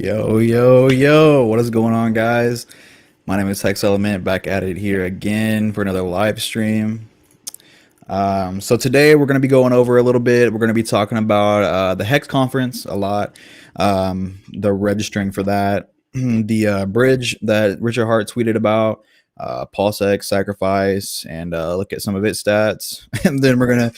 Yo, what is going on, guys? My name is Hex Element, back at it here again for another live stream. So today we're going to be going over a little bit. We're going to be talking about the Hex conference a lot, the registering for that, the bridge that Richard Hart tweeted about, Pulsex sacrifice, and look at some of its stats. And then we're going to,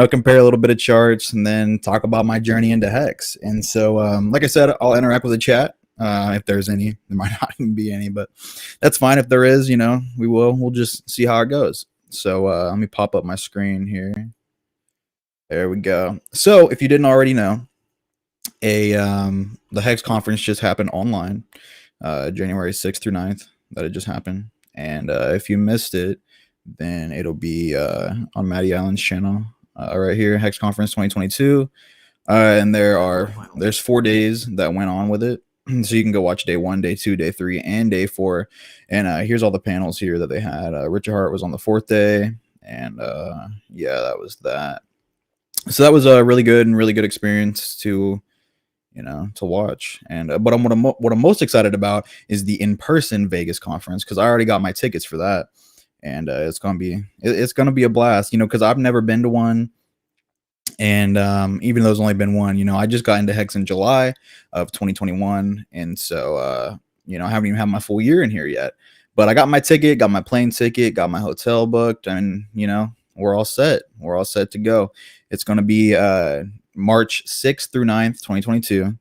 compare a little bit of charts and then talk about my journey into Hex. And so, like I said, I'll interact with the chat. If there's any, there might not even be any, but that's fine. If there is, we'll just see how it goes. So let me pop up my screen here. There we go. So if you didn't already know, the Hex conference just happened online, January 6th through 9th. That it just happened. And if you missed it, then it'll be on Matty Allen's channel right here, Hex Conference 2022. And there's 4 days that went on with it. So you can go watch day 1, day 2, day 3, and day 4. And here's all the panels here that they had. Richard Hart was on the 4th day. And yeah, that was that. So that was a really good experience to watch. And but what I'm most excited about is the in-person Vegas conference, because I already got my tickets for that. And it's gonna be a blast, because I've never been to one. And even though there's only been one, I just got into Hex in July of 2021, and so I haven't even had my full year in here yet. But I got my ticket, got my plane ticket, got my hotel booked, and we're all set. We're all set to go. It's going to be March 6th through 9th, 2022,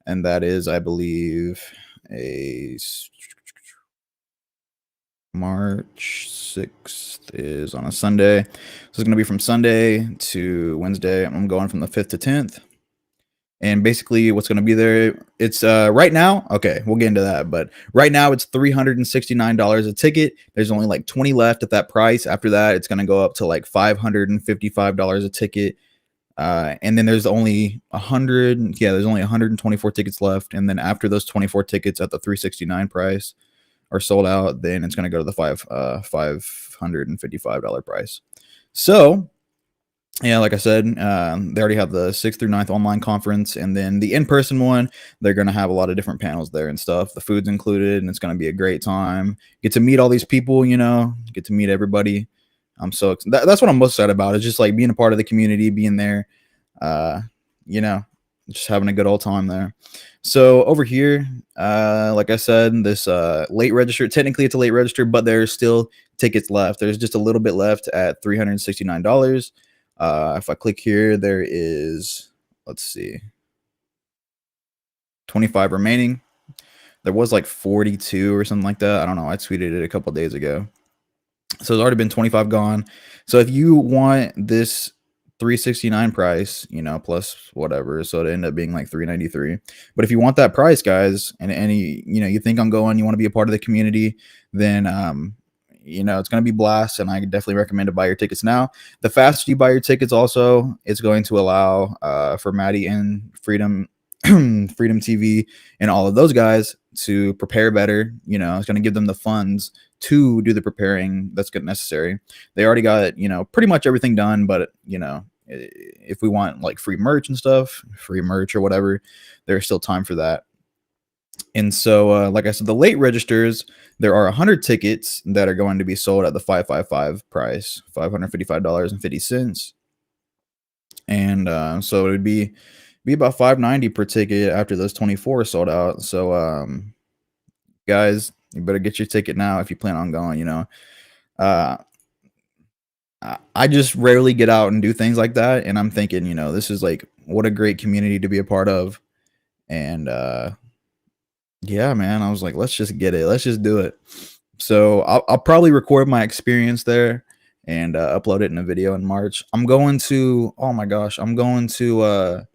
and that is, I believe, March 6th is on a Sunday. So it's going to be from Sunday to Wednesday. I'm going from the 5th to 10th. And basically what's going to be there, it's right now, okay, we'll get into that. But right now it's $369 a ticket. There's only like 20 left at that price. After that, it's going to go up to like $555 a ticket. And then there's only 124 tickets left. And then after those 24 tickets at the $369 price are sold out, then it's going to go to the $555 price. So yeah, like I said, they already have the 6th through 9th online conference, and then the in-person one, they're going to have a lot of different panels there and stuff. The food's included, and it's going to be a great time. Get to meet all these people, get to meet everybody. I'm so excited. That's what I'm most excited about, is just like being a part of the community, being there, just having a good old time there. So over here, like I said, this late register, technically it's a late register, but there's still tickets left. There's just a little bit left at $369. If I click here, there is, let's see, 25 remaining. There was like 42 or something like that. I don't know. I tweeted it a couple days ago. So there's already been 25 gone. So if you want this $369 price, plus whatever, so it ended up being like $393. But if you want that price, guys, and any, you think I'm going, you want to be a part of the community, then it's going to be blast, and I definitely recommend to buy your tickets now. The faster you buy your tickets, also, it's going to allow for Maddie and Freedom TV and all of those guys to prepare better. It's going to give them the funds to do the preparing that's necessary. They already got pretty much everything done, but if we want like free merch or whatever, there's still time for that. And so, like I said, the late registers, there are 100 tickets that are going to be sold at the $555 price, $555.50. And so it would be about $590 per ticket after those 24 sold out. So, guys, you better get your ticket now if you plan on going. I just rarely get out and do things like that, and I'm thinking, this is like, what a great community to be a part of. And yeah, man, I was like, let's just get it. Let's just do it. So I'll probably record my experience there and upload it in a video in March. I'm going to, oh my gosh, I'm going to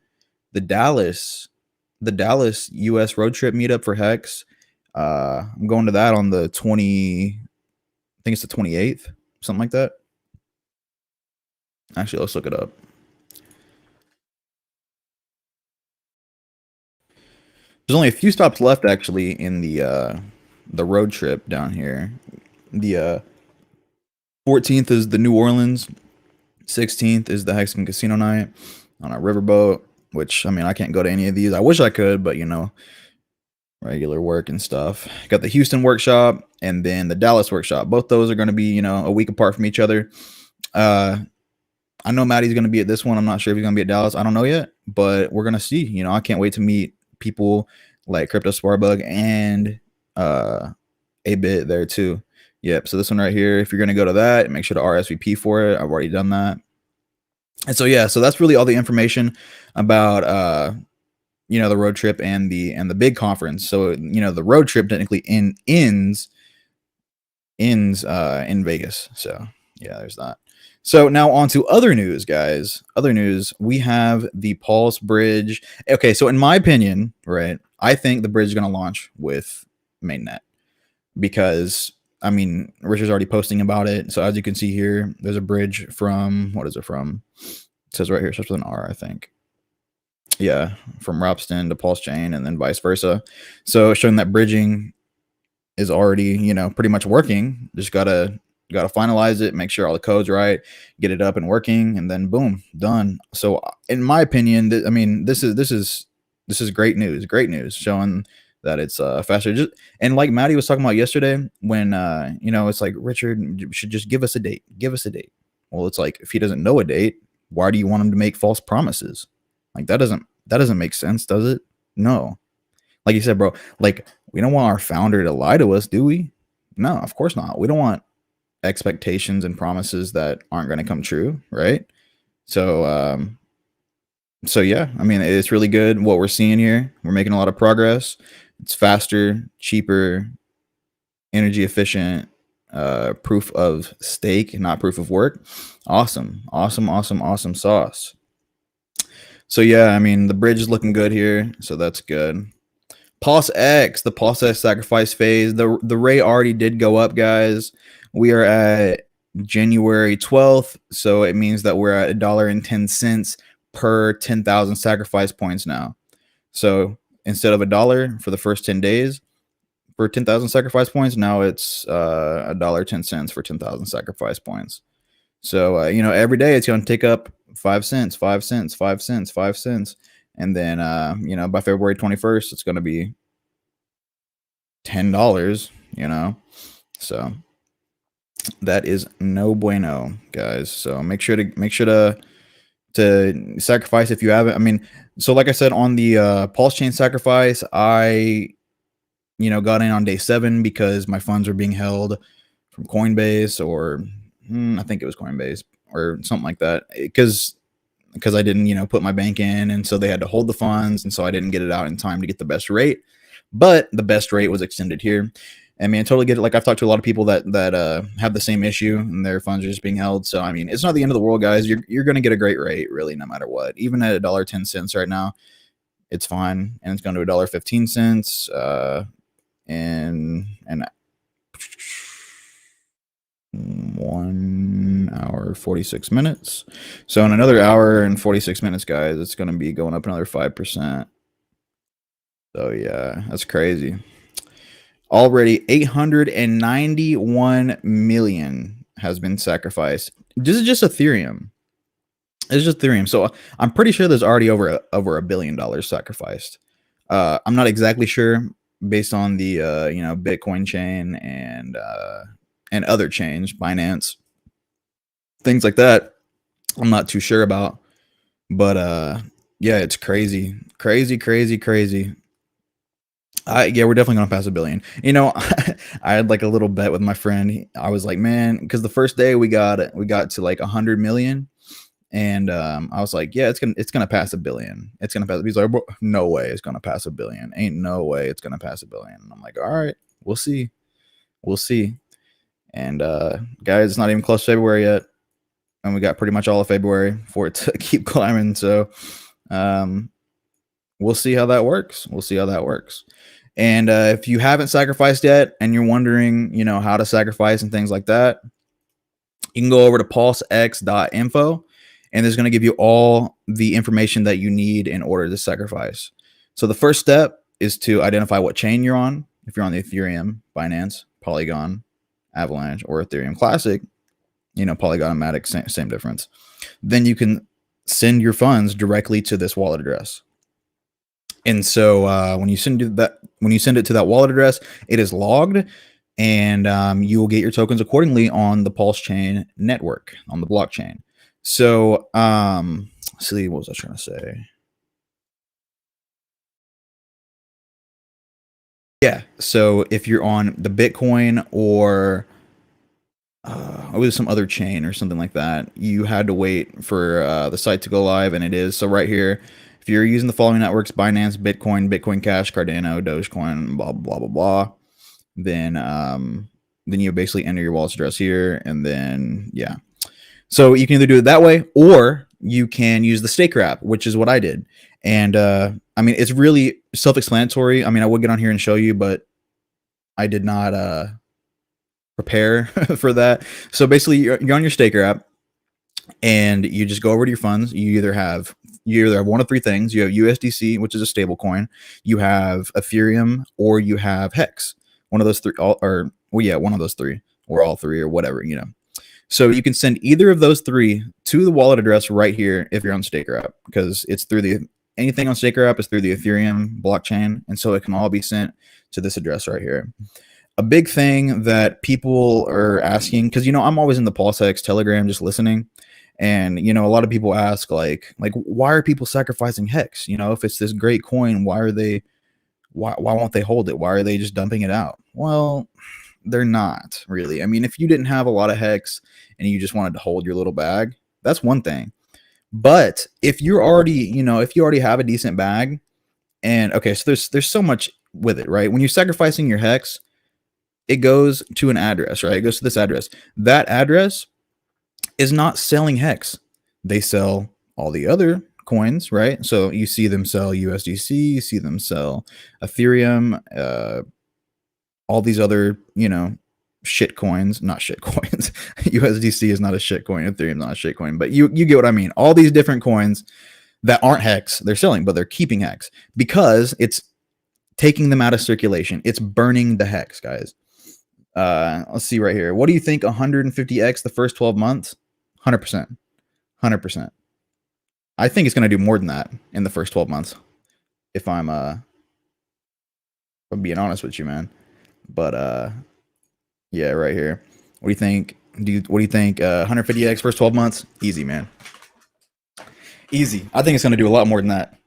the Dallas US road trip meetup for Hex. I'm going to that on the 20, I think it's the 28th, something like that. Actually, let's look it up. There's only a few stops left, actually, in the road trip down here. The 14th is the New Orleans. 16th is the Hexpo Casino night on a riverboat, which, I mean, I can't go to any of these. I wish I could, but, regular work and stuff. Got the Houston workshop and then the Dallas workshop. Both those are going to be, you know, a week apart from each other. I know Maddie's going to be at this one. I'm not sure if he's going to be at Dallas. I don't know yet, but we're going to see. You know, I can't wait to meet people like Crypto Sparbug and a bit there too. Yep. So this one right here, if you're going to go to that, make sure to RSVP for it. I've already done that. And so, yeah, so that's really all the information about, you know, the road trip and the big conference. So, you know, the road trip technically ends in Vegas. So yeah, there's that. So now on to other news, guys. Other news, we have the Pulse Bridge. Okay, so in my opinion, right, I think the bridge is going to launch with mainnet because, I mean, Richard's already posting about it. So as you can see here, there's a bridge from, what is it from? It says right here, it starts with an R, I think. Yeah, from Ropsten to PulseChain and then vice versa. So showing that bridging is already, you know, pretty much working. Just gotta finalize it, make sure all the code's right, get it up and working, and then boom, done. So in my opinion, I mean, this is great news. Great news showing that it's faster. Just, and like Maddie was talking about yesterday, when you know, it's like, Richard should just give us a date. Give us a date. Well, it's like, if he doesn't know a date, why do you want him to make false promises? Like that doesn't make sense, does it? No. Like you said, bro, like we don't want our founder to lie to us, do we? No, of course not. We don't want expectations and promises that aren't going to come true, right? So so yeah, I mean, it's really good what we're seeing here. We're making a lot of progress. It's faster, cheaper, energy efficient, proof of stake, not proof of work. Awesome sauce. So yeah, I mean, the bridge is looking good here, so that's good. Pulsex, the Pulsex sacrifice phase. The rate already did go up, guys. We are at January 12th, so it means that we're at $1.10 per 10,000 sacrifice points now. So instead of $1 for the first 10 days for 10,000 sacrifice points, now it's $1.10 for 10,000 sacrifice points. So you know, every day it's going to take up 5 cents, 5 cents, 5 cents, 5 cents. And then, you know, by February 21st, it's going to be $10, you know. So that is no bueno, guys. So make sure to sacrifice if you haven't. I mean, so like I said, on the Pulse Chain sacrifice, I, you know, got in on day 7 because my funds were being held from Coinbase, or I think it was Coinbase or something like that. Because I didn't, you know, put my bank in, and so they had to hold the funds, and so I didn't get it out in time to get the best rate. But the best rate was extended here. I mean, I totally get it. Like, I've talked to a lot of people that have the same issue, and their funds are just being held. So I mean, it's not the end of the world, guys. You're going to get a great rate, really, no matter what. Even at $1.10 right now, it's fine, and it's going to $1.15 in 1 hour 46 minutes. So in another hour and 46 minutes, guys, it's going to be going up another 5%. So yeah, that's crazy. Already 891 million has been sacrificed. This is just Ethereum. It's just Ethereum. So I'm pretty sure there's already over $1 billion sacrificed. I'm not exactly sure based on the you know, Bitcoin chain and other chains, Binance, things like that. I'm not too sure about, but yeah, it's crazy. Yeah, we're definitely gonna pass $1 billion. You know, I had like a little bet with my friend. I was like, man, because the first day we got to like 100 million, and I was like, yeah, it's gonna pass $1 billion. It's gonna pass. He's like, no way, it's gonna pass $1 billion. Ain't no way it's gonna pass $1 billion. And I'm like, all right, we'll see. And guys, it's not even close to February yet, and we got pretty much all of February for it to keep climbing. So we'll see how that works. And if you haven't sacrificed yet and you're wondering, you know, how to sacrifice and things like that, you can go over to pulsex.info, and it's going to give you all the information that you need in order to sacrifice. So the first step is to identify what chain you're on. If you're on the Ethereum, Binance, Polygon, Avalanche, or Ethereum Classic, you know, Polygon, Matic, same difference. Then you can send your funds directly to this wallet address. And so when you send it to that wallet address, it is logged, and you will get your tokens accordingly on the Pulse Chain network, on the blockchain. So let's see, what was I trying to say? Yeah. So if you're on the Bitcoin or it was some other chain or something like that, you had to wait for the site to go live, and it is. So right here, if you're using the following networks: Binance, Bitcoin, Bitcoin Cash, Cardano, Dogecoin, blah blah blah blah blah, then you basically enter your wallet address here, and then yeah. So you can either do it that way, or you can use the Staker app, which is what I did. And I mean, it's really self-explanatory. I mean, I would get on here and show you, but I did not prepare for that. So basically, you're on your Staker app, and you just go over to your funds. You either have one of three things. You have USDC, which is a stable coin. You have Ethereum, or you have Hex. One of those three, one of those three, or all three, or whatever, you know. So you can send either of those three to the wallet address right here if you're on Staker app, because it's through anything on Staker app is through the Ethereum blockchain, and so it can all be sent to this address right here. A big thing that people are asking, because I'm always in the Pulsex Telegram just listening, and a lot of people ask like why are people sacrificing Hex? If it's this great coin, why won't they hold it? Why are they just dumping it out? Well, they're not really. I mean, if you didn't have a lot of Hex and you just wanted to hold your little bag, that's one thing. But if you're already, if you already have a decent bag, and okay, so there's so much with it, right? When you're sacrificing your Hex, it goes to an address, right? It goes to this address. That address is not selling Hex. They sell all the other coins, right? So you see them sell USDC, you see them sell Ethereum, all these other, shit coins, not shit coins. USDC is not a shit coin. Ethereum is not a shit coin, but you get what I mean. All these different coins that aren't Hex, they're selling, but they're keeping Hex because it's taking them out of circulation. It's burning the Hex, guys. Let's see right here. What do you think 150x the first 12 months? 100%. 100%. I think it's going to do more than that in the first 12 months. If I'm being honest with you, man. But yeah, right here. What do you think? What do you think? 150x first 12 months? Easy, man. Easy. I think it's going to do a lot more than that.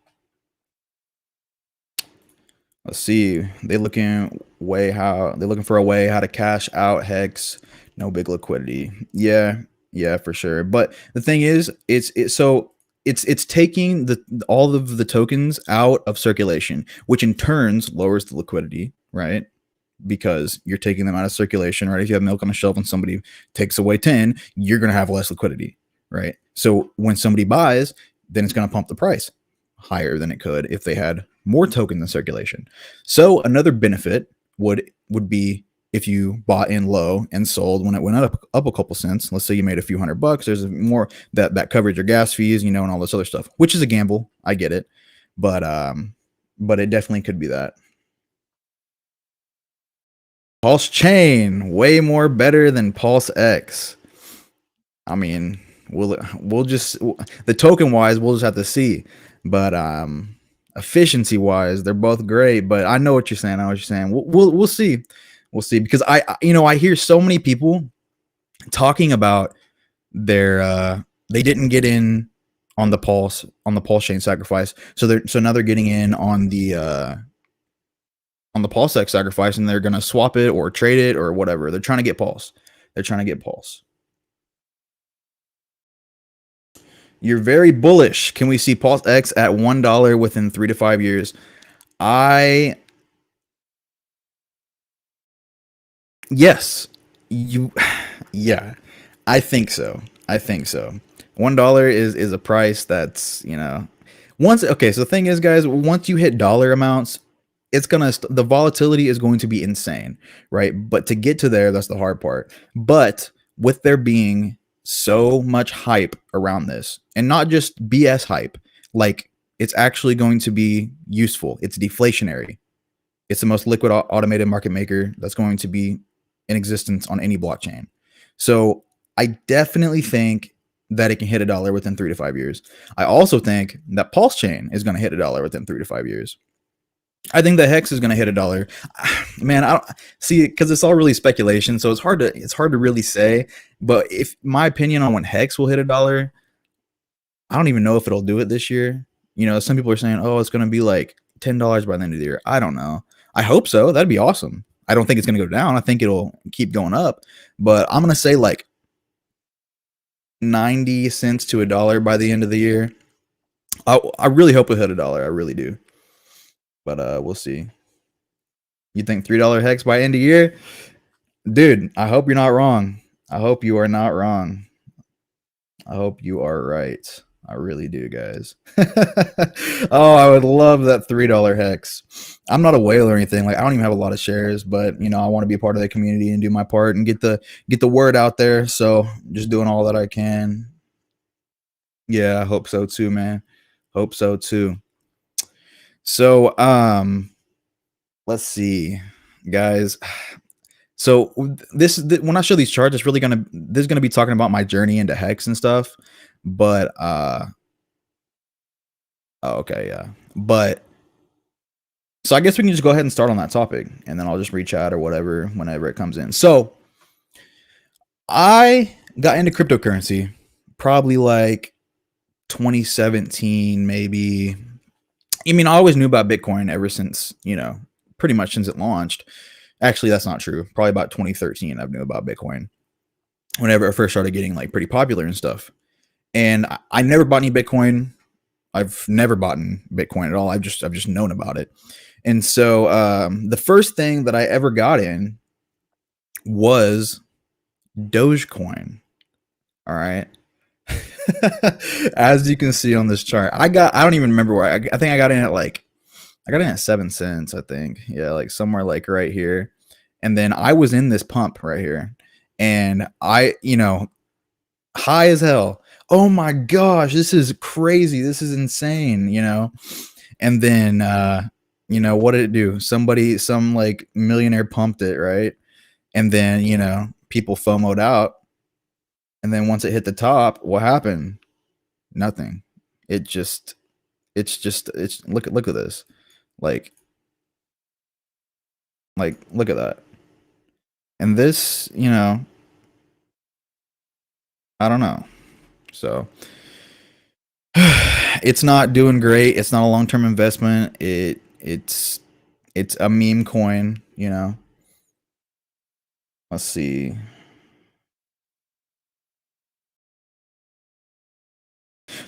Let's see. They're looking for a way how to cash out Hex. No big liquidity. Yeah, for sure. But the thing is, it's taking all of the tokens out of circulation, which in turns lowers the liquidity, right? Because you're taking them out of circulation, right? If you have milk on a shelf and somebody takes away 10, you're going to have less liquidity, right? So when somebody buys, then it's going to pump the price higher than it could if they had more tokens in circulation. So another benefit would be if you bought in low and sold when it went up a couple cents. Let's say you made a few $100. There's more that covers your gas fees, and all this other stuff, which is a gamble. I get it, but it definitely could be that. Pulse Chain, way more better than Pulsex. I mean, we'll just, the token wise, we'll just have to see. But efficiency wise, they're both great. But I know what you're saying. We'll see. We'll see, because I hear so many people talking about their they didn't get in on the Pulse Chain sacrifice, so now they're getting in on the Pulsex sacrifice, and they're gonna swap it or trade it or whatever. They're trying to get Pulse. You're very bullish. Can we see Pulsex at $1 within 3 to 5 years? Yes. Yeah. I think so. $1 is a price that's, once, okay, so the thing is, guys, once you hit dollar amounts, the volatility is going to be insane, right? But to get to there, that's the hard part. But with there being so much hype around this, and not just BS hype, like it's actually going to be useful. It's deflationary. It's the most liquid automated market maker that's going to be in existence on any blockchain. So I definitely think that it can hit $1 within 3 to 5 years. I also think that Pulse Chain is going to hit $1 within 3 to 5 years. I think the hex is going to hit $1. Man, I don't see it because it's all really speculation, so it's hard to really say. But if my opinion on when hex will hit $1, I don't even know if it'll do it this year. Some people are saying, "Oh, it's going to be like $10 by the end of the year." I don't know. I hope so. That'd be awesome. I don't think it's going to go down. I think it'll keep going up. But I'm going to say like 90 cents to $1 by the end of the year. I really hope it hit $1. I really do. But we'll see. You think $3 hex by end of year? Dude, I hope you're not wrong. I hope you are not wrong. I hope you are right. I really do, guys. Oh, I would love that $3 hex. I'm not a whale or anything. Like I don't even have a lot of shares, but I want to be a part of the community and do my part and get the word out there. So just doing all that I can. Yeah, I hope so too, man. Hope so too. So let's see, guys. So when I show these charts, this is gonna be talking about my journey into hex and stuff. But okay, yeah. But so I guess we can just go ahead and start on that topic, and then I'll just reach out or whatever whenever it comes in. So I got into cryptocurrency probably like 2017, maybe. I always knew about Bitcoin ever since, pretty much since it launched. Actually, that's not true. Probably about 2013, I knew about Bitcoin whenever it first started getting like pretty popular and stuff. And I never bought any Bitcoin. I've never bought Bitcoin at all. I've just known about it. And so the first thing that I ever got in was Dogecoin. All right. As you can see on this chart, I don't even remember where I think I got in at 7 cents, I think. Yeah, like somewhere like right here. And then I was in this pump right here. And high as hell. Oh my gosh, this is crazy. This is insane, And then what did it do? Some like millionaire pumped it, right? And then, people FOMO'd out. And then once it hit the top, what happened? Nothing. It's look at this. Like look at that. And this, I don't know. So it's not doing great. It's not a long-term investment. It's a meme coin, Let's see.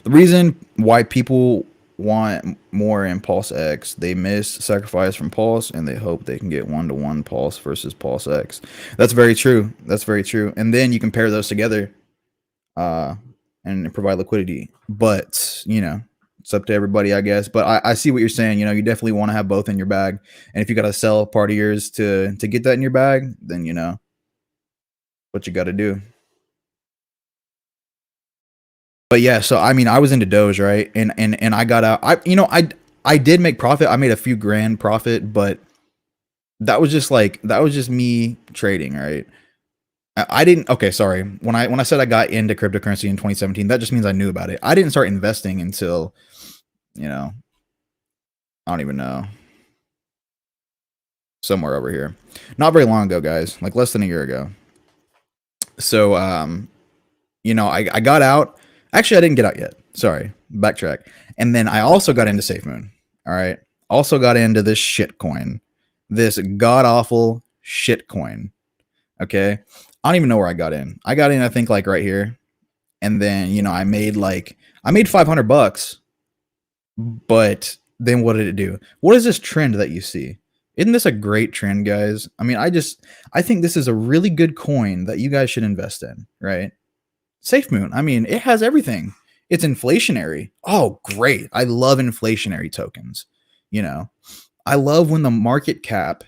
The reason why people want more in Pulsex, they miss sacrifice from Pulse and they hope they can get 1-to-1 Pulse versus Pulsex. That's very true. That's very true. And then you can pair those together and provide liquidity. But, it's up to everybody, I guess. But I see what you're saying. You definitely want to have both in your bag. And if you got to sell part of yours to get that in your bag, then what you got to do. But yeah, so I was into Doge, right? And I got out. I did make profit. I made a few grand profit, but that was just me trading, right? I didn't. Okay, sorry. When I said I got into cryptocurrency in 2017, that just means I knew about it. I didn't start investing until, I don't even know. Somewhere over here. Not very long ago, guys. Like less than a year ago. So I got out. Actually, I didn't get out yet. Sorry. Backtrack. And then I also got into SafeMoon. All right. Also got into this shit coin. This god awful shit coin. Okay. I don't even know where I got in. I got in, I think, like right here. And then, I made $500. But then what did it do? What is this trend that you see? Isn't this a great trend, guys? I think this is a really good coin that you guys should invest in, right? SafeMoon. It has everything. It's inflationary. Oh, great. I love inflationary tokens. I love when the market cap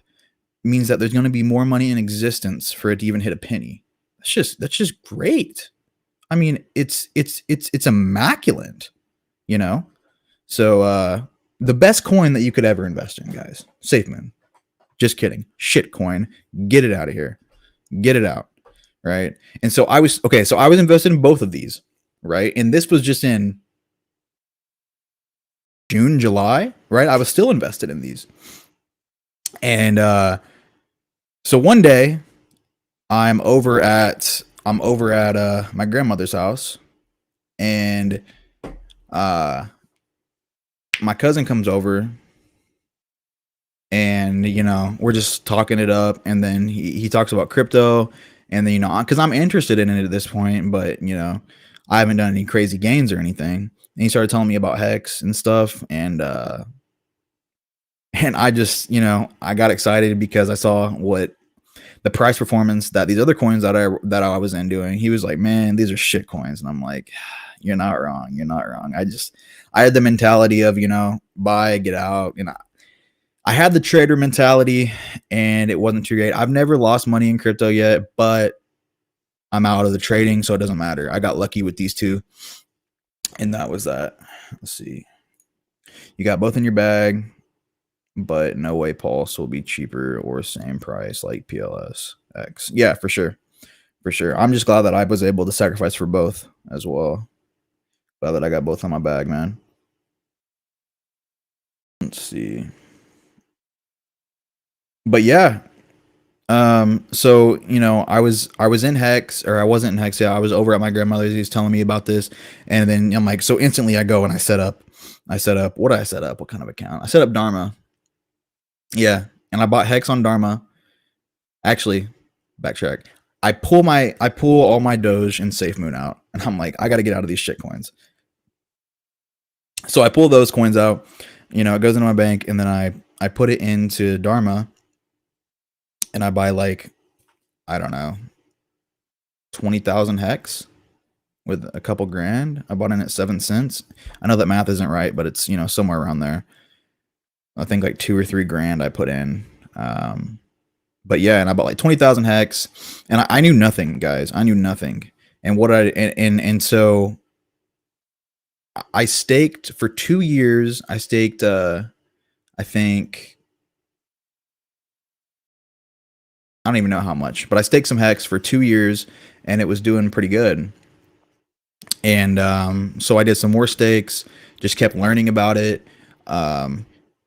means that there's going to be more money in existence for it to even hit a penny. That's just great. It's immaculate, So the best coin that you could ever invest in, guys. SafeMoon. Just kidding. Shit coin. Get it out of here. Get it out. Right. And so I was invested in both of these. Right. And this was just in June, July. Right. I was still invested in these. And so one day I'm over at my grandmother's house, and uh my cousin comes over, and we're just talking it up, and then he talks about crypto, and then because I'm interested in it at this point, but I haven't done any crazy gains or anything. And he started telling me about Hex and stuff, and I just I got excited because I saw what the price performance that these other coins that I was in doing. He was like, man, these are shit coins, and I'm like, you're not wrong, you're not wrong. I had the mentality of buy, get out, I had the trader mentality, and it wasn't too great. I've never lost money in crypto yet, but I'm out of the trading, so it doesn't matter. I got lucky with these two, and that was that. Let's see. You got both in your bag, but no way Pulse will be cheaper or same price like PLSX. Yeah, for sure. For sure. I'm just glad that I was able to sacrifice for both as well. Glad that I got both on my bag, man. Let's see. But yeah, so I was in Hex, or I wasn't in Hex. Yeah, I was over at my grandmother's. He was telling me about this, and then I'm like, so instantly I go and I set up. What did I set up? What kind of account? I set up Dharma. Yeah, and I bought Hex on Dharma. Actually, backtrack. I pull all my Doge and Safe Moon out, and I'm like, I got to get out of these shit coins. So I pull those coins out. It goes into my bank, and then I put it into Dharma, and I buy, like, I don't know, 20,000 Hex with a couple grand. I bought in at 7 cents. I know that math isn't right, but it's somewhere around there. I think like 2 or 3 grand I put in. But yeah, and I bought like 20,000 Hex, and I knew nothing, guys. I knew nothing, and so I staked for 2 years. I staked, I think, I don't even know how much, but I staked some Hex for 2 years, and it was doing pretty good. And so I did some more stakes, just kept learning about it.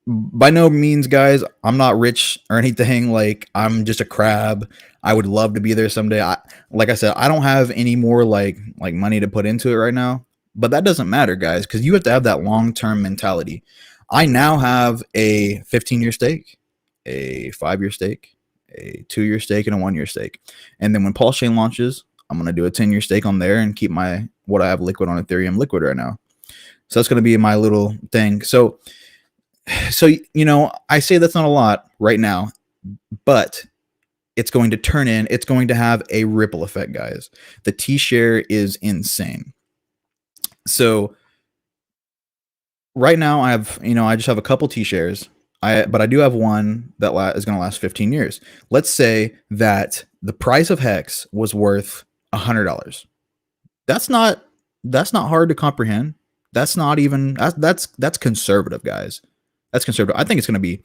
By no means, guys, I'm not rich or anything. Like, I'm just a crab. I would love to be there someday. Like I said, I don't have any more like money to put into it right now, but that doesn't matter, guys, because you have to have that long-term mentality. I now have a 15-year stake, a 5-year stake, a 2-year stake, and a 1-year stake. And then when PulseChain launches, I'm gonna do a 10-year stake on there and keep my what I have liquid on Ethereum liquid right now. So that's gonna be my little thing. So I say that's not a lot right now, but it's going to turn in. It's going to have a ripple effect, guys. The T share is insane. So right now I just have a couple T shares. But I do have one that is going to last 15 years. Let's say that the price of Hex was worth $100. That's not hard to comprehend. That's not even that's conservative, guys. That's conservative. I think it's going to be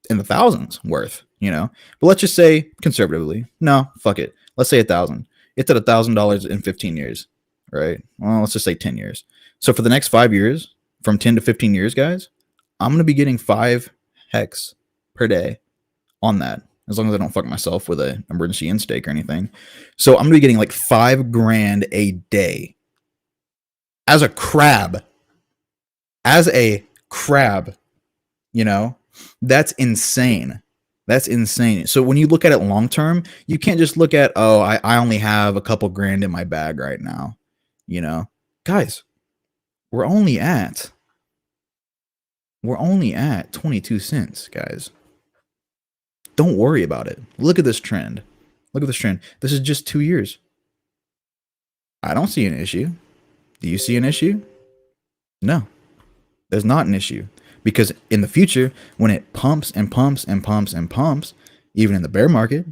in the thousands worth, But let's just say conservatively. No, fuck it. Let's say 1,000. It's at $1,000 in 15 years, right? Well, let's just say 10 years. So for the next 5 years, from 10 to 15 years, guys, I'm going to be getting 5 Hex per day on that, as long as I don't fuck myself with an emergency in stake or anything. So I'm going to be getting like 5 grand a day as a crab. As a crab, that's insane. That's insane. So when you look at it long term, you can't just look at, oh, I only have a couple grand in my bag right now. Guys, we're only at 22 cents, guys. Don't worry about it. Look at this trend. Look at this trend. This is just 2 years. I don't see an issue. Do you see an issue? No, there's not an issue. Because in the future, when it pumps and pumps and pumps and pumps, even in the bear market,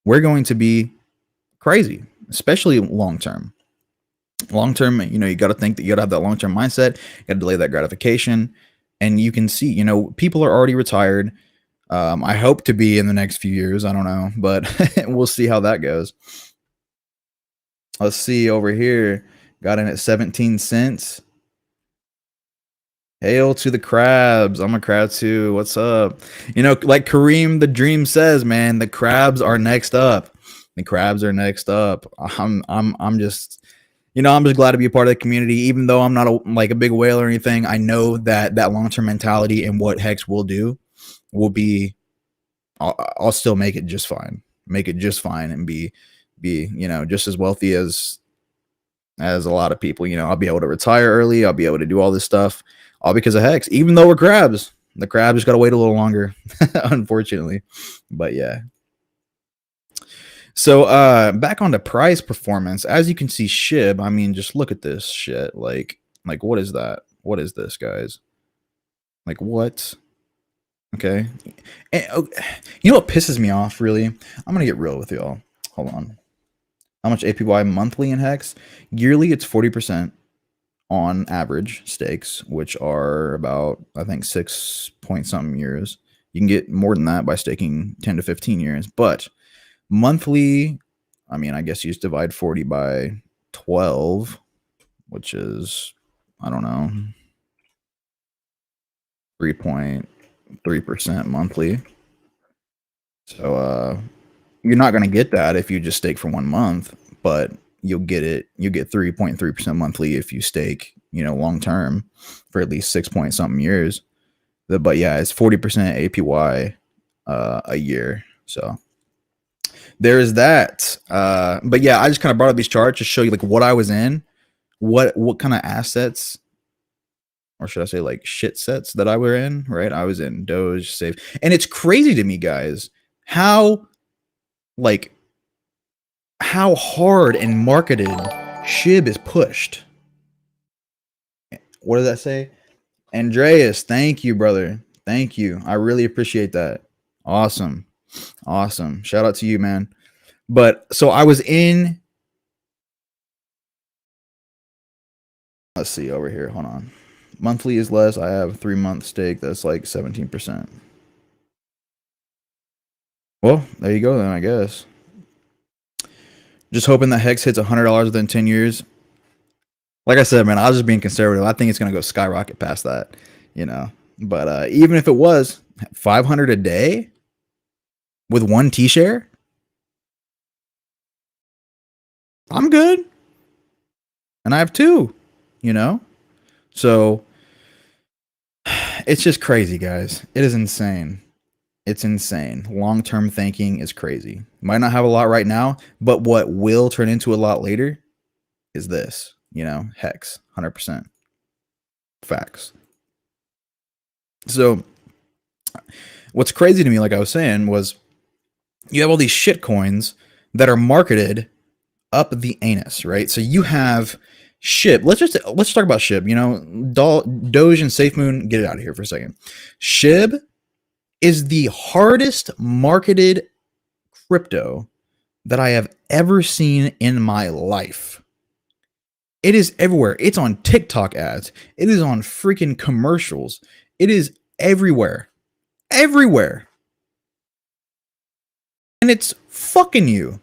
we're going to be crazy, especially long term. Long term, you got to think that you got to have that long term mindset. You got to delay that gratification. And you can see, people are already retired. I hope to be in the next few years. I don't know, but we'll see how that goes. Let's see over here. Got in at 17 cents. Hail to the crabs. I'm a crab too. What's up? You know, like Kareem the Dream says, man, the crabs are next up. The crabs are next up. I'm just, I'm just glad to be a part of the community. Even though I'm not like a big whale or anything, I know that long-term mentality and what Hex will do will be. I'll still make it just fine. Make it just fine and be just as wealthy as a lot of people. I'll be able to retire early. I'll be able to do all this stuff all because of Hex. Even though we're crabs, the crabs just got to wait a little longer, unfortunately. But yeah. So back on the price performance, as you can see, SHIB. I mean, just look at this shit. Like what is that? What is this, guys? Like what? Okay. And, you know what pisses me off? Really, I'm gonna get real with y'all. Hold on. How much APY monthly in Hex? Yearly, it's 40% on average stakes, which are about, I think, 6 point something years. You can get more than that by staking 10 to 15 years. But monthly, I mean, I guess you just divide 40 by 12, which is, I don't know, 3.3% monthly. So you're not going to get that if you just stake for 1 month, but you'll get 3.3% monthly if you stake, long term for at least 6 point something years. But yeah, it's 40% APY a year. So there is that. But yeah, I just kind of brought up these charts to show you like what I was in, what kind of assets, or should I say like shit sets that I were in, right? I was in Doge, Safe. And it's crazy to me, guys, how hard and marketed SHIB is pushed. What does that say? Andreas, thank you, brother. Thank you. I really appreciate that. Awesome. Awesome. Shout out to you, man. But so I was in, let's see over here. Hold on. Monthly is less. I have 3-month stake. That's like 17%. Well, there you go then, I guess. Just hoping that Hex hits $100 within 10 years. Like I said, man, I was just being conservative. I think it's going to go skyrocket past that, But even if it was 500 a day with 1 T-share, I'm good. And I have 2, So it's just crazy, guys. It is insane. It's insane. Long-term thinking is crazy. Might not have a lot right now, but what will turn into a lot later is this, Hex, 100%. Facts. So what's crazy to me, like I was saying, was you have all these shit coins that are marketed up the anus, right? So you have SHIB. Let's talk about SHIB. Doge and SafeMoon, get it out of here for a second. SHIB is the hardest marketed crypto that I have ever seen in my life. It is everywhere. It's on TikTok ads. It is on freaking commercials. It is everywhere. Everywhere. And it's fucking you,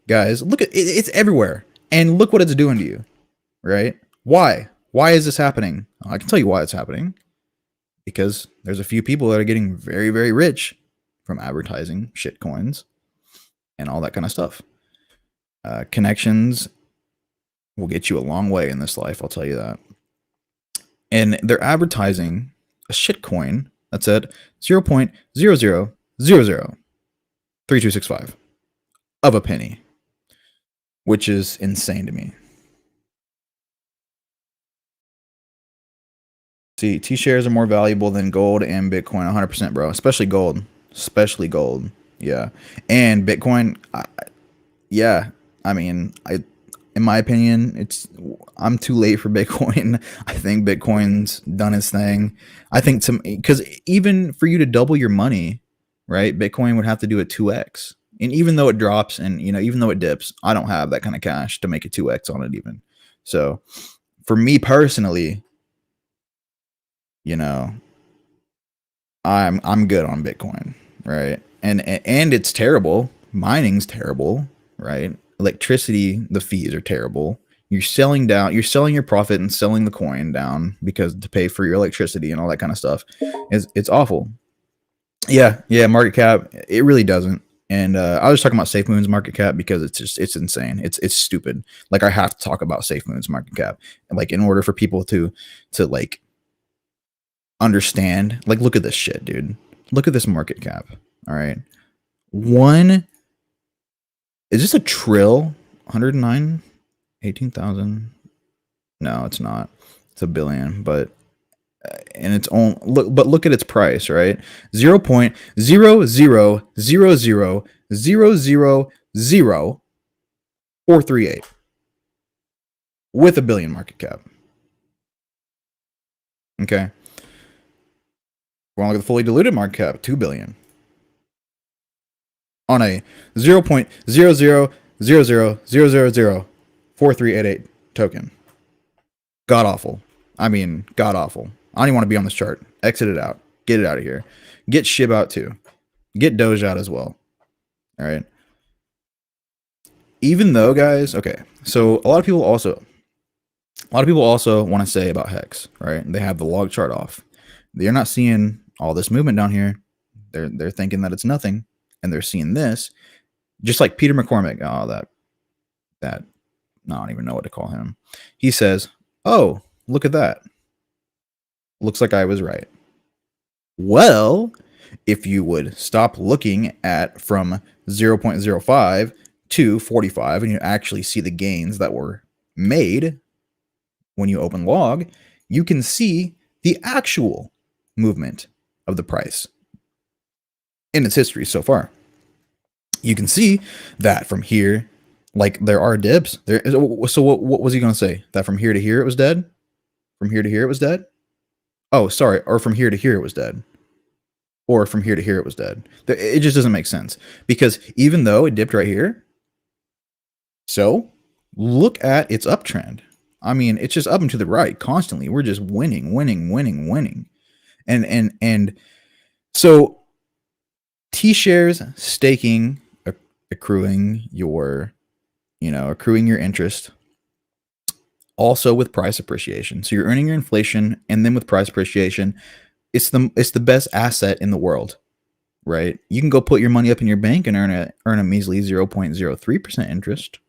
guys. Look at it. It's everywhere. And look what it's doing to you, right? Why? Why is this happening? I can tell you why it's happening. Because there's a few people that are getting very, very rich from advertising shit coins and all that kind of stuff. Connections will get you a long way in this life, I'll tell you that. And they're advertising a shit coin that's at 0.00003265 of a penny, which is insane to me. See, T-shares are more valuable than gold and Bitcoin, 100%, bro. Especially gold. Especially gold. Yeah. And Bitcoin, yeah. I mean, in my opinion, I'm too late for Bitcoin. I think Bitcoin's done its thing. I think because even for you to double your money, right, Bitcoin would have to do a 2x. And even though it drops and, even though it dips, I don't have that kind of cash to make a 2x on it even. So for me personally, I'm good on Bitcoin, right? And it's terrible. Mining's terrible, right? Electricity, the fees are terrible. You're selling down. You're selling your profit and selling the coin down because to pay for your electricity and all that kind of stuff. It's awful. Yeah, yeah. Market cap. It really doesn't. And I was talking about Safe Moon's market cap because it's insane. It's stupid. Like I have to talk about Safe Moon's market cap, and like in order for people to like understand. Like look at this shit, dude. Look at this market cap. All right, one is this a trill? 109, 18,000. No, it's not. It's a billion, but and its own look, but look at its price, right? 0.000000438 with a billion market cap. Okay, we're on the fully diluted market cap, 2 billion on a 0.00000004388 token. God awful. I mean, god awful. I don't even want to be on this chart. Exit it out. Get it out of here. Get SHIB out too. Get Doge out as well. All right. Even though, guys, okay. So a lot of people also want to say about Hex, right? They have the log chart off. They're not seeing all this movement down here. They're thinking that it's nothing, and they're seeing this, just like Peter McCormick. Oh, that. No, I don't even know what to call him. He says, "Oh, look at that. Looks like I was right." Well, if you would stop looking at from 0.05 to 45 and you actually see the gains that were made when you open log, you can see the actual movement of the price in its history so far. You can see that from here, like there are dips. So what was he going to say? That from here to here it was dead? From here to here it was dead? Oh, sorry. Or from here to here it was dead. Or from here to here it was dead. It just doesn't make sense. Because even though it dipped right here, so look at its uptrend. I mean, it's just up and to the right constantly. We're just winning. And so T-shares, staking, accruing your interest, also with price appreciation. So you're earning your inflation, and then with price appreciation, it's the best asset in the world, right? You can go put your money up in your bank and earn a measly 0.03% interest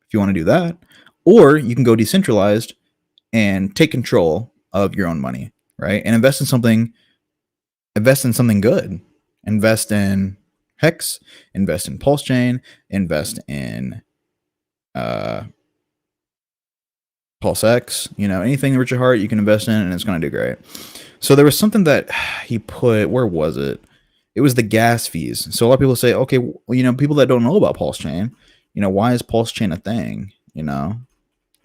if you want to do that, or you can go decentralized and take control of your own money, right? And invest in something good. Invest in Hex, invest in Pulsechain, invest in Pulsex, anything Richard Hart you can invest in, and it's going to do great. So there was something that he put, where was it? It was the gas fees. So a lot of people say, okay, well, people that don't know about Pulsechain, why is Pulsechain a thing?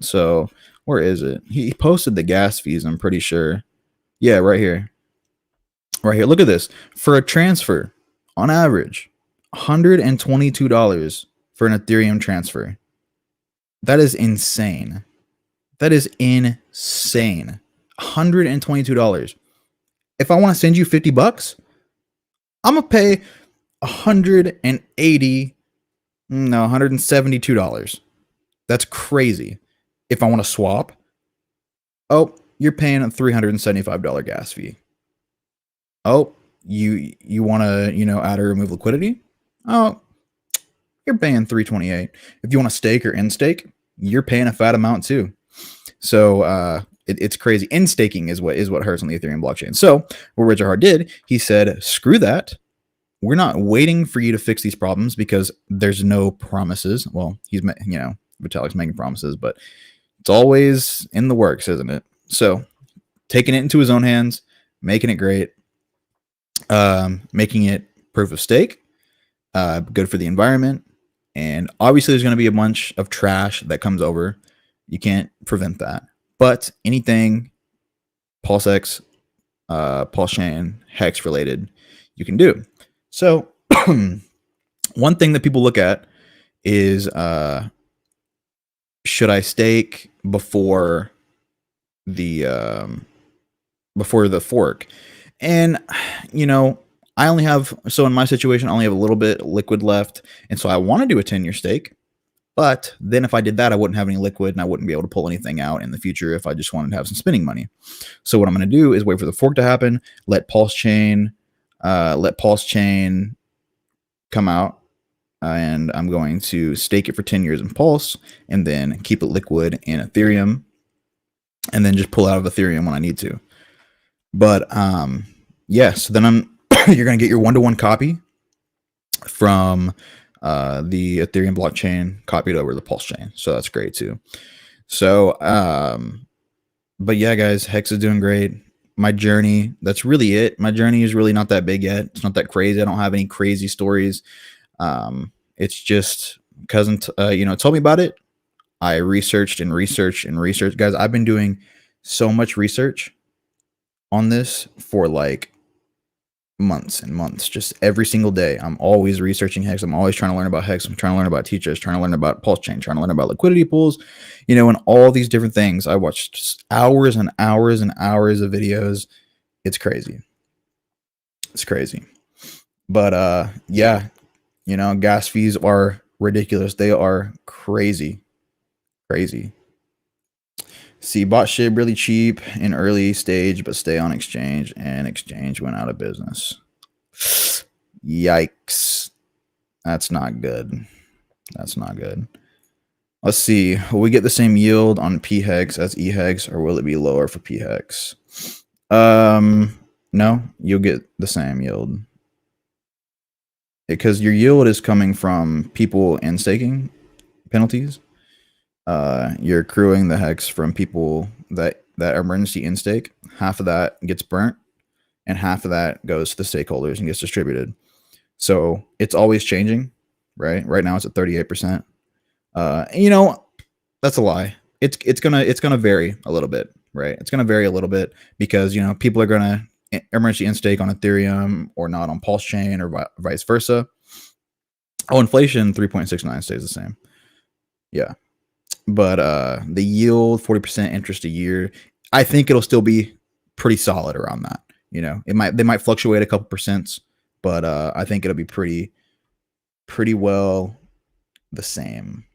So where is it? He posted the gas fees, I'm pretty sure. Yeah, right here. Look at this. For a transfer, on average, $122 for an Ethereum transfer. That is insane. $122. If I want to send you $50, I'm gonna pay $172. That's crazy. If I want to swap, oh, you're paying a $375 gas fee. Oh, you want to add or remove liquidity? Oh, you're paying $328. If you want to stake or in stake, you're paying a fat amount too. So it's crazy. In staking is what hurts on the Ethereum blockchain. So what Richard Hart did, he said, screw that. We're not waiting for you to fix these problems because there's no promises. Well, Vitalik's making promises, but it's always in the works, isn't it? So taking it into his own hands, making it great, making it proof of stake, good for the environment. And obviously there's going to be a bunch of trash that comes over. You can't prevent that. But anything Pulsex, Pulsechain, Hex related, you can do. So one thing that people look at is should I stake before the fork? And I only have, so in my situation, I only have a little bit liquid left, and so I want to do a 10-year stake, But then if I did that, I wouldn't have any liquid and I wouldn't be able to pull anything out in the future if I just wanted to have some spinning money. So what I'm going to do is wait for the fork to happen, let PulseChain come out, and I'm going to stake it for 10 years in Pulse and then keep it liquid in Ethereum and then just pull out of Ethereum when I need to. But yeah, so then you're going to get your 1-to-1 copy from the Ethereum blockchain copied over the Pulse chain. So that's great too. So, but yeah, guys, Hex is doing great. My journey, that's really it. My journey is really not that big yet. It's not that crazy. I don't have any crazy stories. It's just cousin, told me about it. I researched and researched and researched. Guys, I've been doing so much research on this for like months and months, just every single day. I'm always researching Hex. I'm always trying to learn about Hex. I'm trying to learn about teachers, trying to learn about PulseChain, trying to learn about liquidity pools, and all these different things. I watched hours and hours and hours of videos. It's crazy. It's crazy. But yeah, gas fees are ridiculous. They are crazy. Crazy. See, bought shit really cheap in early stage, but stay on exchange, and exchange went out of business. Yikes. That's not good. That's not good. Let's see. Will we get the same yield on PHEX as EHEX, or will it be lower for PHEX? No, you'll get the same yield. Because your yield is coming from people in staking penalties. You're accruing the Hex from people that emergency in stake. Half of that gets burnt and half of that goes to the stakeholders and gets distributed. So it's always changing, right? Right now it's at 38%. That's a lie. It's gonna vary a little bit, right? It's gonna vary a little bit because people are gonna emergency in stake on Ethereum or not on PulseChain or vice versa. Oh, inflation 3.69 stays the same. Yeah. But the yield 40% interest a year, I think it'll still be pretty solid around that. They might fluctuate a couple percents, but I think it'll be pretty well the same.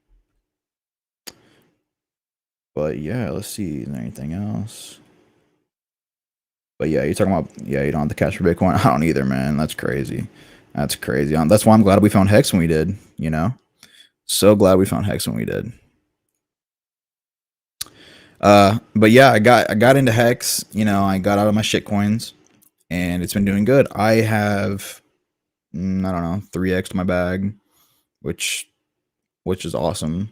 But yeah, let's see. Is there anything else? But yeah, you're talking about, you don't have the cash for Bitcoin. I don't either, man. That's crazy. That's crazy. That's why I'm glad we found Hex when we did. So glad we found Hex when we did. But yeah, I got into Hex. I got out of my shit coins, and it's been doing good. I have, I don't know, 3x my bag, which is awesome.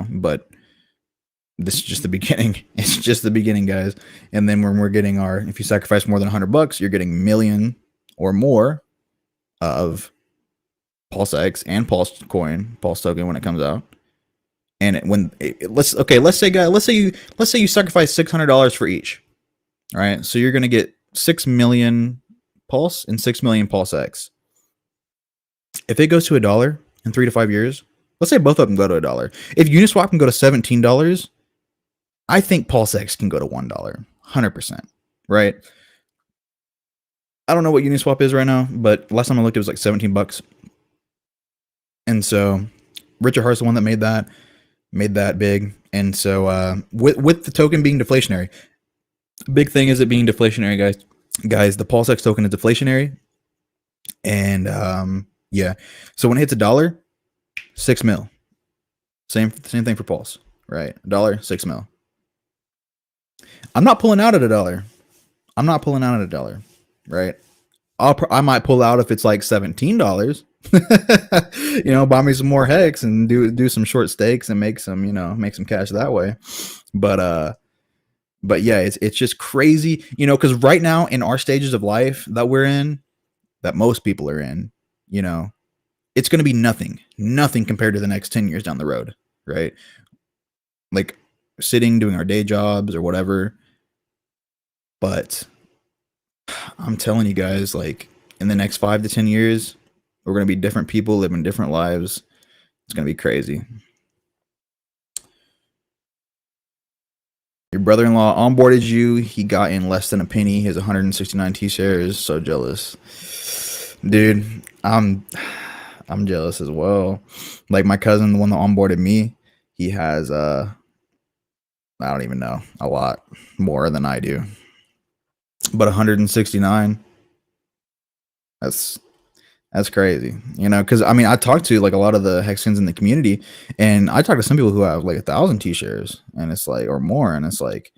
But this is just the beginning. It's just the beginning, guys. And then when we're getting if you sacrifice more than $100, you're getting million or more of Pulsex and Pulse token when it comes out. And let's say you sacrifice $600 for each. All right, so you're gonna get 6 million Pulse and 6 million Pulsex. If it goes to $1 in 3 to 5 years, let's say both of them go to $1. If Uniswap can go to $17, I think Pulsex can go to $1, 100%. Right? I don't know what Uniswap is right now, but last time I looked, it was like $17. And so Richard Hart's the one that made that big. And so with the token being deflationary, big thing is it being deflationary, guys. The Pulsex token is deflationary. And yeah, so when it hits $1, 6 mil. Same thing for Pulse, right? $1, 6 mil. I'm not pulling out at $1. I'm not pulling out at $1, right? I might pull out if it's like $17. Buy me some more Hex and do some short stakes and make some cash that way. But yeah, it's just crazy, because right now in our stages of life that we're in, that most people are in, it's going to be nothing compared to the next 10 years down the road, right? Like sitting, doing our day jobs or whatever. But I'm telling you guys, like in the next 5 to 10 years, we're going to be different people living different lives. It's going to be crazy. Your brother-in-law onboarded you. He got in less than a penny. He has 169 T-shares. So jealous. Dude, I'm jealous as well. Like my cousin, the one that onboarded me, He has I don't even know, a lot more than I do. But 169, that's crazy, because I mean, I talked to like a lot of the Hexans in the community, and I talked to some people who have like 1,000 t-shares, and it's like, or more, and it's like,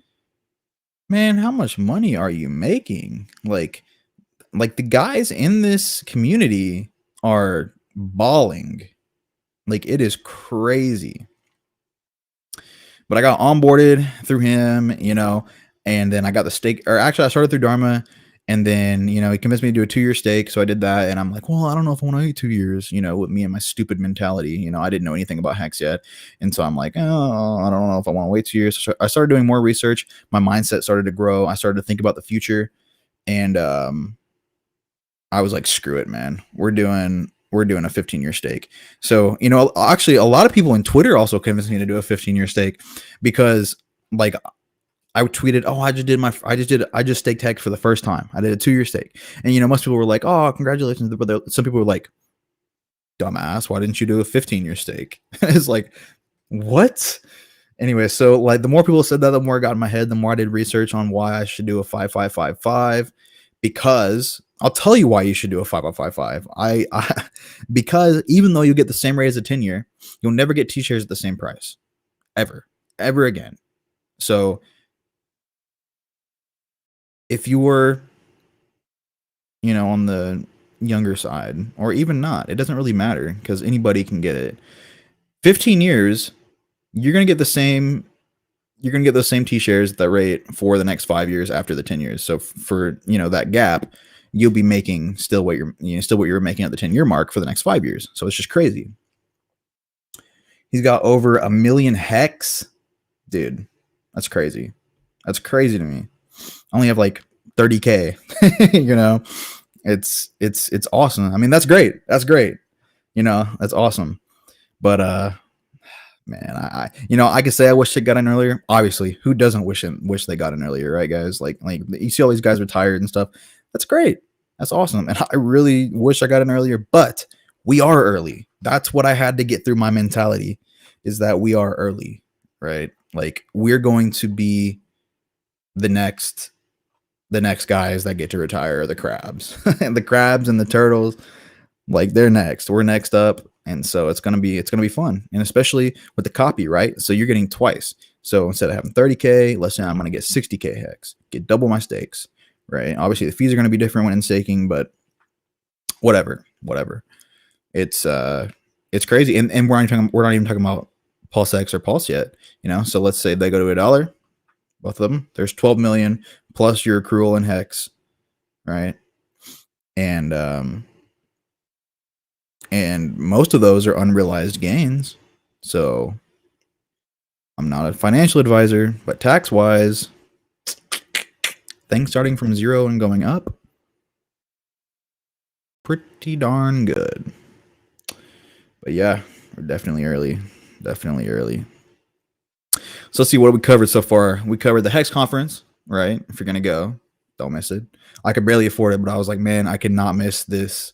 man, how much money are you making? Like the guys in this community are balling. Like it is crazy. But I got onboarded through him, and then I got the stake, or actually I started through Dharma, and then, he convinced me to do a 2-year stake. So I did that, and I'm like, well, I don't know if I want to wait 2 years, with me and my stupid mentality. I didn't know anything about Hex yet. And so I'm like, oh, I don't know if I want to wait 2 years. So I started doing more research. My mindset started to grow. I started to think about the future. And I was like, screw it, man. We're doing a 15-year stake. So, actually a lot of people in Twitter also convinced me to do a 15-year stake, because like I tweeted, oh, I just staked Hex for the first time. I did a 2-year stake. And, most people were like, oh, congratulations. But some people were like, dumbass, why didn't you do a 15-year stake? It's like, what? Anyway, so like the more people said that, the more I got in my head, the more I did research on why I should do a 5555, because I'll tell you why you should do a 5555. Because even though you get the same rate as a 10-year, you'll never get T-shares at the same price ever again. So if you were, on the younger side, or even not, it doesn't really matter, because anybody can get it. 15 years, you're going to get the same T-shares at that rate for the next 5 years after the 10 years. So for, that gap, you'll be making still what you're making at the 10-year mark for the next 5 years. So it's just crazy. He's got over 1 million Hex. Dude, that's crazy. That's crazy to me. I only have like 30K, it's awesome. I mean, that's great. That's awesome. But, man, I could say I wish it got in earlier. Obviously, who doesn't wish they got in earlier, right, guys? Like you see all these guys retired and stuff. That's great. That's awesome. And I really wish I got in earlier, but we are early. That's what I had to get through my mentality, is that we are early, right? Like we're going to be the next guys that get to retire, the crabs. And the crabs and the turtles, like they're next. We're next up. And so it's gonna be fun, and especially with the copy, right? So you're getting twice. So instead of having 30K, let's say I'm gonna get 60K Hex, get double my stakes, right? Obviously the fees are gonna be different when in staking, but whatever. It's crazy, and we're not even talking about Pulsex or Pulse yet, So let's say they go to $1, both of them. There's 12 million plus your accrual and Hex, right? And most of those are unrealized gains. So I'm not a financial advisor, but tax-wise, things starting from 0 and going up, pretty darn good. But yeah, we're definitely early. So let's see what we covered so far. We covered the Hex conference, right? If you're going to go, don't miss it. I could barely afford it, but I was like, man, I cannot miss this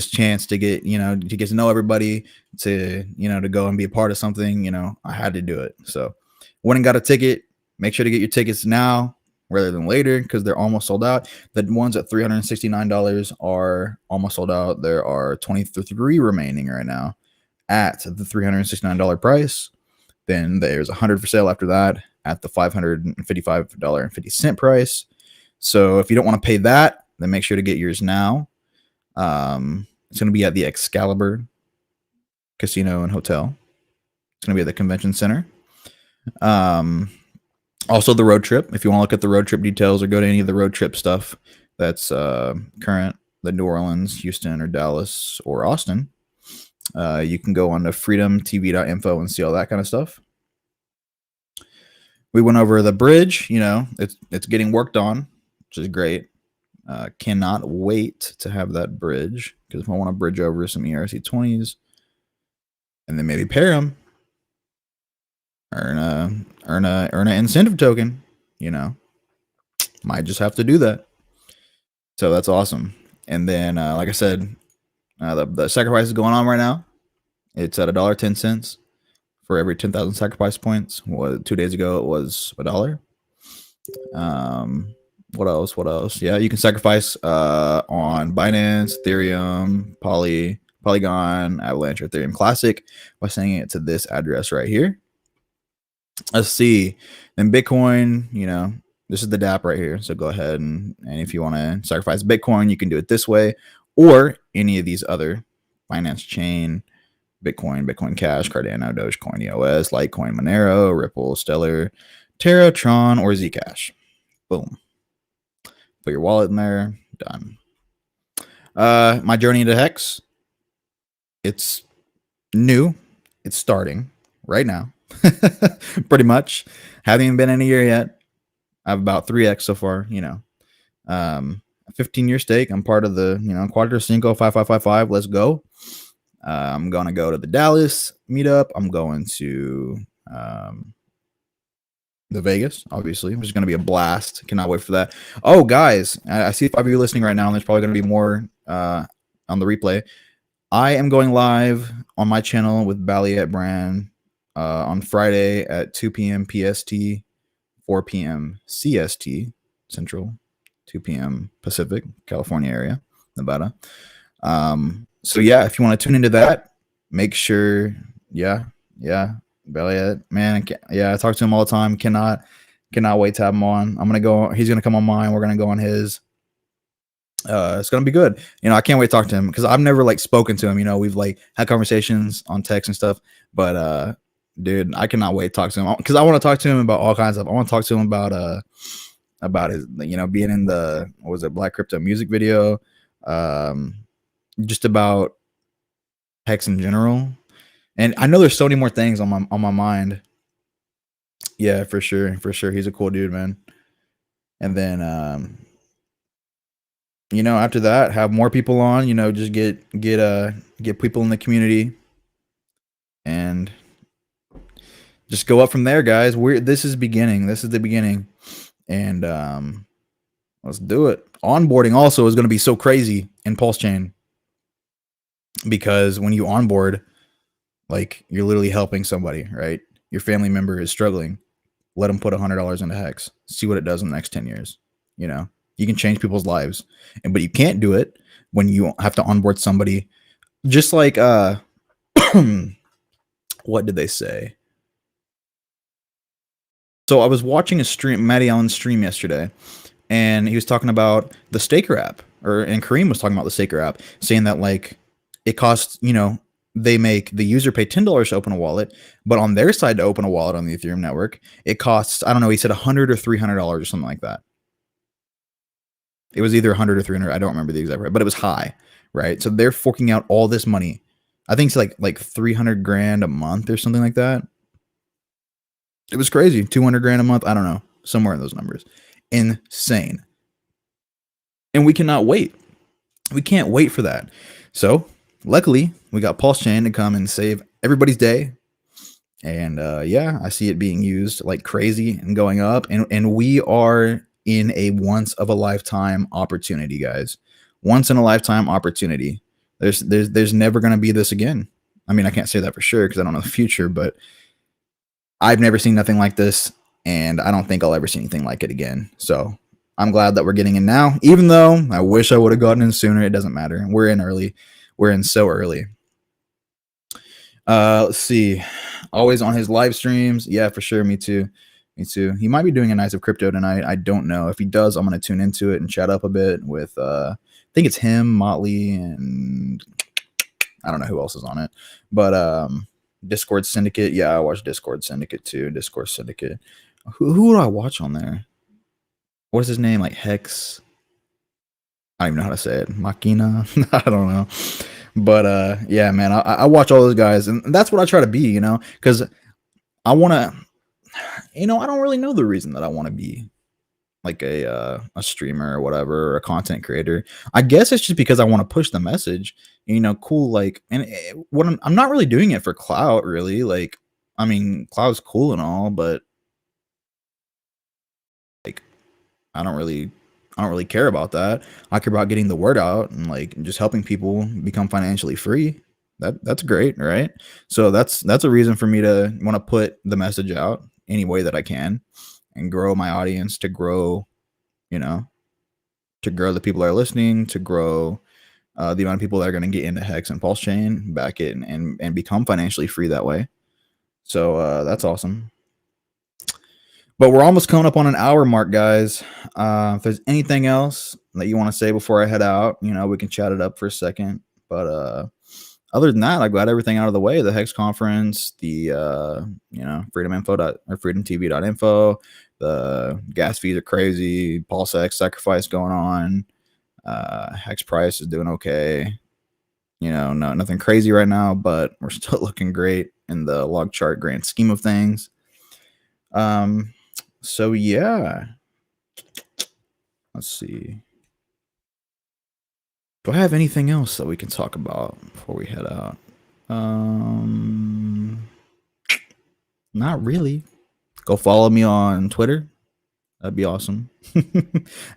chance to get to know everybody, to go and be a part of something. I had to do it. So went and got a ticket. Make sure to get your tickets now rather than later, because they're almost sold out. The ones at $369 are almost sold out. There are 23 remaining right now at the $369 price. Then there's 100 for sale after that at the $555.50 price. So if you don't want to pay that, then make sure to get yours now. It's going to be at the Excalibur Casino and Hotel. It's going to be at the convention center. Also the road trip. If you want to look at the road trip details or go to any of the road trip stuff that's current, the New Orleans, Houston, or Dallas, or Austin, you can go on to freedomtv.info and see all that kind of stuff. We went over the bridge. It's getting worked on, which is great. Cannot wait to have that bridge, because if I want to bridge over some ERC20s and then maybe pair them, earn a incentive token, might just have to do that. So that's awesome. And then, like I said, the sacrifice is going on right now. It's at $1.10 for every 10,000 sacrifice points. 2 days ago it was $1. What else? What else? Yeah, you can sacrifice on Binance, Ethereum, Polygon, Avalanche, or Ethereum Classic by sending it to this address right here. Let's see. Then Bitcoin, this is the DApp right here. So go ahead and if you want to sacrifice Bitcoin, you can do it this way, or any of these other Binance Chain, Bitcoin, Bitcoin Cash, Cardano, Dogecoin, EOS, Litecoin, Monero, Ripple, Stellar, Terra, Tron, or Zcash. Boom. Put your wallet in there. Done. My journey into Hex, it's new. It's starting right now. Pretty much. Haven't even been in a year yet. I have about 3x so far, 15-year stake. I'm part of the, Cuatro Cinco 5555. Let's go. I'm going to go to the Dallas meetup. I'm going to the Vegas, obviously, which is going to be a blast. Cannot wait for that. Oh, guys, I see 5 of you listening right now, and there's probably going to be more on the replay. I am going live on my channel with Balliet Brand on Friday at 2 p.m. PST, 4 p.m. CST, Central, 2 p.m. Pacific, California area, Nevada. So yeah, if you want to tune into that, make sure, Balliet, man, I talk to him all the time. Cannot wait to have him on. He's gonna come on mine. We're gonna go on his. It's gonna be good. I can't wait to talk to him because I've never spoken to him. We've had conversations on text and stuff, but dude, I cannot wait to talk to him because I want to talk to him about all kinds of stuff. I want to talk to him about his, being in the, what was it, Black Crypto music video, just about Hex in general. And I know there's so many more things on my mind. Yeah, for sure. He's a cool dude, man. And then after that, have more people on, just get people in the community and just go up from there, guys. This is the beginning. And let's do it. Onboarding also is going to be so crazy in PulseChain because when you onboard, you're literally helping somebody, right? Your family member is struggling. Let them put $100 into Hex. See what it does in the next 10 years. You can change people's lives, but you can't do it when you have to onboard somebody. Just like what did they say? So I was watching a stream, Matty Allen's stream yesterday, and he was talking about the Staker app, and Kareem was talking about the Staker app, saying that it costs, they make the user pay $10 to open a wallet, but on their side to open a wallet on the Ethereum network, it costs, I don't know, he said $100 or $300 or something like that. It was either 100 or 300. I don't remember the exact rate, but it was high, right? So they're forking out all this money. I think it's like 300 grand a month or something like that. It was crazy. 200 grand a month. I don't know. Somewhere in those numbers. Insane. And we cannot wait. We can't wait for that. So luckily we got PulseChain to come and save everybody's day. And I see it being used like crazy and going up. And we are in a once of a lifetime opportunity, guys. Once in a lifetime opportunity. There's never going to be this again. I mean, I can't say that for sure because I don't know the future, but I've never seen nothing like this, and I don't think I'll ever see anything like it again. So I'm glad that we're getting in now, even though I wish I would have gotten in sooner. It doesn't matter. We're in early. We're in so early. Let's see. Always on his live streams. Yeah, for sure. Me too. He might be doing a Nights of Crypto tonight. I don't know. If he does, I'm going to tune into it and chat up a bit with, I think it's him, Motley, and I don't know who else is on it. But Discord Syndicate. Yeah, I watch Discord Syndicate too. Discord Syndicate. Who do I watch on there? What is his name? Like Hex? I don't even know how to say it. Machina? I don't know. But yeah, man, I watch all those guys, and that's what I try to be, because I want to, I don't really know the reason that I want to be like a streamer or whatever, or a content creator. I guess it's just because I want to push the message, cool. And what I'm not really doing it for clout, really. I mean, clout's cool and all, but I don't really care about that. I care about getting the word out and just helping people become financially free. That's great, right? So that's a reason for me to want to put the message out any way that I can and grow my audience, to grow, you know, to grow the people that are listening, to grow the amount of people that are going to get into Hex and Pulse Chain, back it, and become financially free that way. So that's awesome. But we're almost coming up on an hour mark, guys. If there's anything else that you want to say before I head out, we can chat it up for a second. But other than that, I got everything out of the way. The Hex conference, the freedomtv.info. The gas fees are crazy. Pulsex sacrifice going on. Hex price is doing okay. Nothing crazy right now, but we're still looking great in the log chart grand scheme of things. So yeah, let's see. Do I have anything else that we can talk about before we head out? Not really. Go follow me on Twitter. That'd be awesome.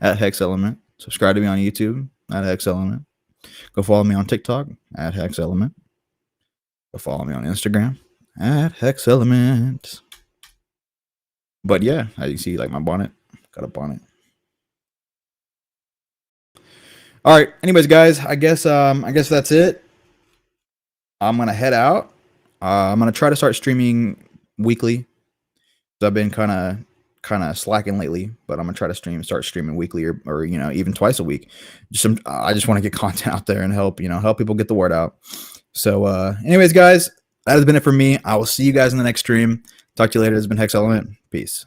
At Hex Element. Subscribe to me on YouTube at Hex Element. Go follow me on TikTok at Hex Element. Go follow me on Instagram at Hex Element. But yeah, as you see, like my bonnet, got a bonnet. All right. Anyways, guys, I guess that's it. I'm gonna head out. I'm gonna try to start streaming weekly. I've been kind of slacking lately, but I'm gonna try to start streaming weekly, or even twice a week. I just want to get content out there and help people get the word out. So anyways, guys, that has been it for me. I will see you guys in the next stream. Talk to you later. This has been Hex Element. Peace.